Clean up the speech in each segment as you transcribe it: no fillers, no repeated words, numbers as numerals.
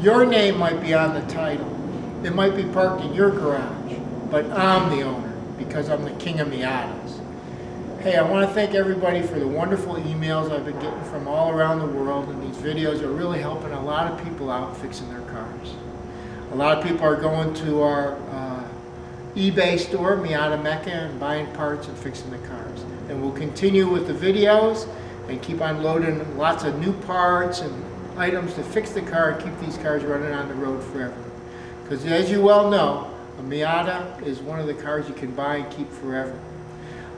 Your name might be on the title. It might be parked in your garage, but I'm the owner because I'm the king of Miatas. Hey, I want to thank everybody for the wonderful emails I've been getting from all around the world, and these videos are really helping a lot of people out fixing their cars. A lot of people are going to our eBay store, Miatamecca, and buying parts and fixing the cars. And we'll continue with the videos and keep on loading lots of new parts and items to fix the car and keep these cars running on the road forever. Because as you well know, a Miata is one of the cars you can buy and keep forever.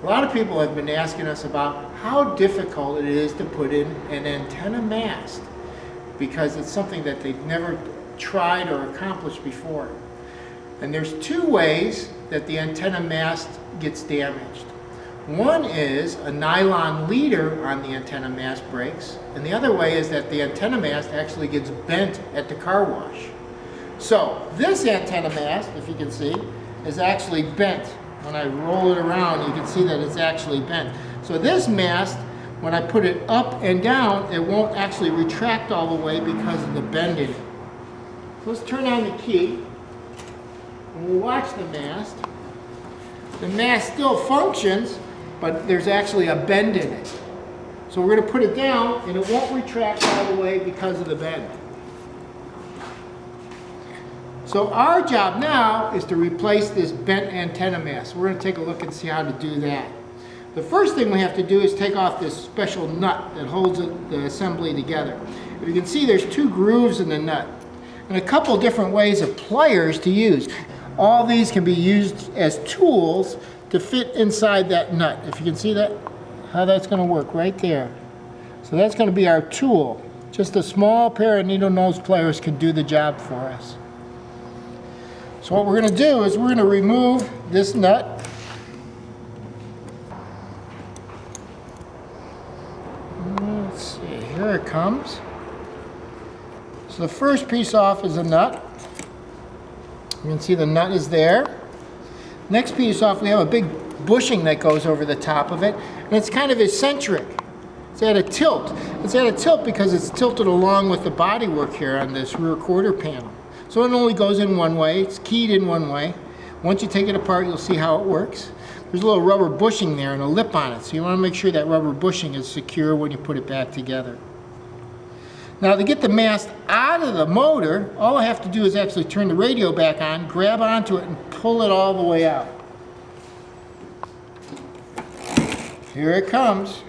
A lot of people have been asking us about how difficult it is to put in an antenna mast, because it's something that they've never tried or accomplished before. And there's two ways that the antenna mast gets damaged. One is a nylon leader on the antenna mast breaks, and the other way is that the antenna mast actually gets bent at the car wash. So this antenna mast, if you can see, is actually bent. When I roll it around, you can see that it's actually bent. So this mast, when I put it up and down, it won't actually retract all the way because of the bend in it. So let's turn on the key, and we'll watch the mast. The mast still functions, but there's actually a bend in it. So we're going to put it down, and it won't retract all the way because of the bend. So our job now is to replace this bent antenna mast. We're going to take a look and see how to do that. The first thing we have to do is take off this special nut that holds the assembly together. If you can see, there's two grooves in the nut and a couple different ways of pliers to use. All these can be used as tools to fit inside that nut. If you can see that, how that's going to work right there. So that's going to be our tool. Just a small pair of needle nose pliers can do the job for us. So what we're going to do is we're going to remove this nut. Let's see, here it comes. So the first piece off is a nut. You can see the nut is there. Next piece off, we have a big bushing that goes over the top of it, and it's kind of eccentric. It's at a tilt. It's at a tilt because it's tilted along with the bodywork here on this rear quarter panel. So it only goes in one way. It's keyed in one way. Once you take it apart, you'll see how it works. There's a little rubber bushing there and a lip on it, so you want to make sure that rubber bushing is secure when you put it back together. Now to get the mast out of the motor, all I have to do is actually turn the radio back on, grab onto it, and pull it all the way out. Here it comes.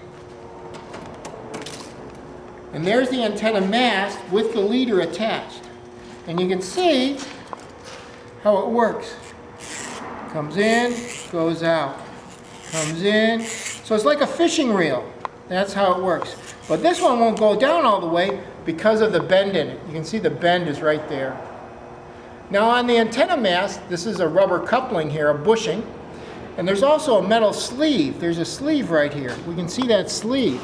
And there's the antenna mast with the leader attached. And you can see how it works. Comes in, goes out. Comes in. So it's like a fishing reel. That's how it works. But this one won't go down all the way because of the bend in it. You can see the bend is right there. Now on the antenna mast, this is a rubber coupling here, a bushing. And there's also a metal sleeve. There's a sleeve right here. We can see that sleeve.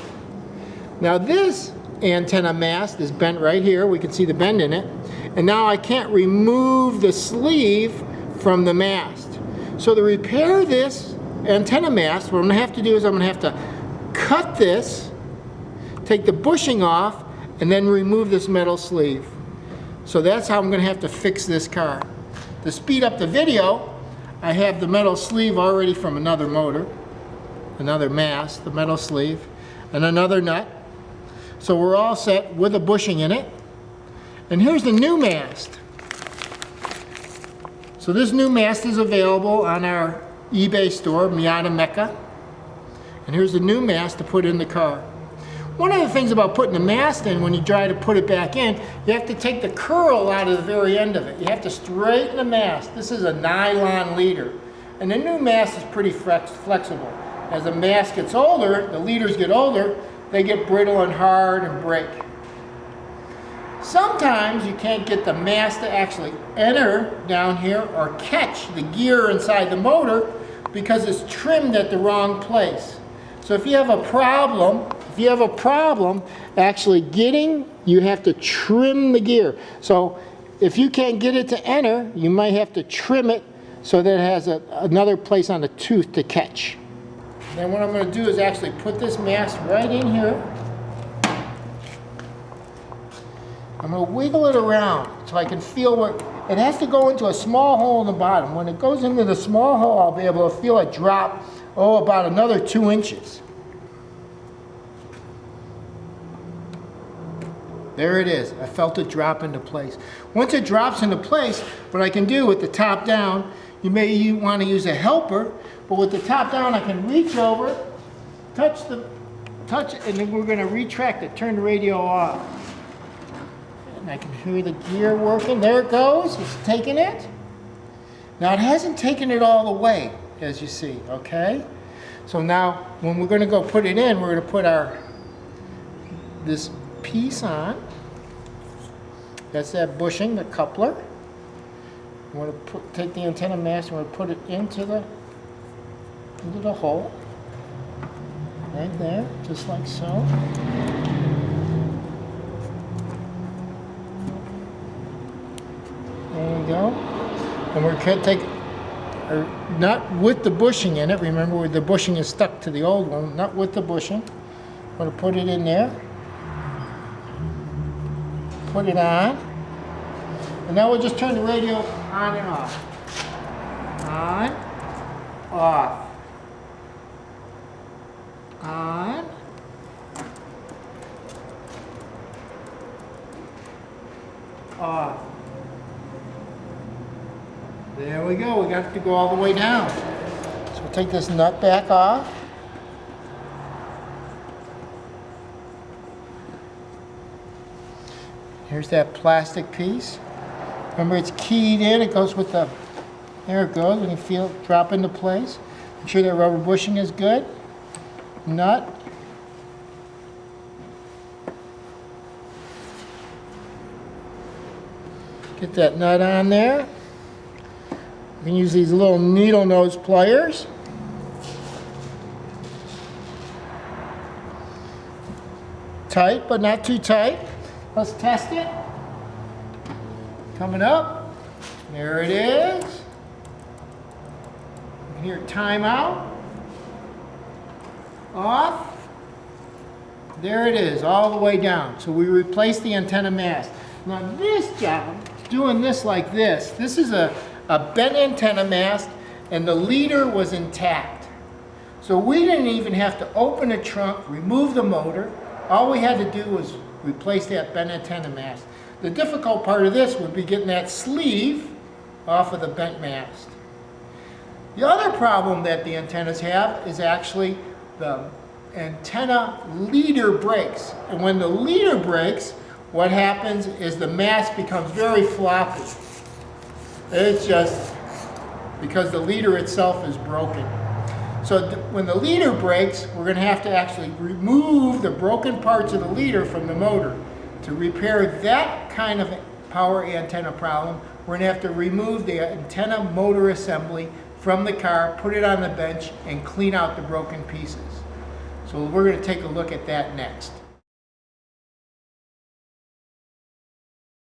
Now this antenna mast is bent right here. We can see the bend in it. And now I can't remove the sleeve from the mast. So to repair this antenna mast, what I'm going to have to do is I'm going to have to cut this, take the bushing off, and then remove this metal sleeve. So that's how I'm going to have to fix this car. To speed up the video, I have the metal sleeve already from another motor, another mast, the metal sleeve, and another nut. So we're all set with a bushing in it. And here's the new mast. So this new mast is available on our eBay store, Miatamecca. And here's the new mast to put in the car. One of the things about putting the mast in, when you try to put it back in, you have to take the curl out of the very end of it. You have to straighten the mast. This is a nylon leader. And the new mast is pretty flexible. As the mast gets older, the leaders get older, they get brittle and hard and break. Sometimes you can't get the mast to actually enter down here or catch the gear inside the motor because it's trimmed at the wrong place. So if you have a problem, actually getting, you have to trim the gear. So if you can't get it to enter, you might have to trim it so that it has another place on the tooth to catch. Then what I'm going to do is actually put this mast right in here. I'm going to wiggle it around so I can feel where it has to go into a small hole in the bottom. When it goes into the small hole, I'll be able to feel it drop, about another 2 inches. There it is. I felt it drop into place. Once it drops into place, what I can do with the top down, you may want to use a helper, but with the top down I can reach over, touch it, and then we're going to retract it, turn the radio off. And I can hear the gear working. There it goes. It's taking it. Now it hasn't taken it all the way, as you see, okay? So now when we're going to go put it in, we're going to put this piece on. That's that bushing, the coupler. I'm going to take the antenna mast and we're going to put it into the hole. Right there, just like so. There we go. And we're going to take, not with the bushing in it, remember the bushing is stuck to the old one, not with the bushing. I'm going to put it in there. Put it on. And now we'll just turn the radio on and off. On, off. On. Off. There we go. We got to go all the way down. So we'll take this nut back off. Here's that plastic piece. Remember, it's keyed in. It goes with the, there it goes. When you feel it drop into place. Make sure that rubber bushing is good. Nut. Get that nut on there. You can use these little needle nose pliers. Tight, but not too tight. Let's test it. Coming up. There it is. You can hear timeout. Off. There it is, all the way down. So we replaced the antenna mast. Now this job, doing this like this, this is a bent antenna mast and the leader was intact. So we didn't even have to open the trunk, remove the motor. All we had to do was replace that bent antenna mast. The difficult part of this would be getting that sleeve off of the bent mast. The other problem that the antennas have is actually the antenna leader breaks. And when the leader breaks, what happens is the mast becomes very floppy. It's just because the leader itself is broken. So when the leader breaks, we're going to have to actually remove the broken parts of the leader from the motor. To repair that kind of power antenna problem, we're going to have to remove the antenna motor assembly from the car, put it on the bench, and clean out the broken pieces. So we're going to take a look at that next.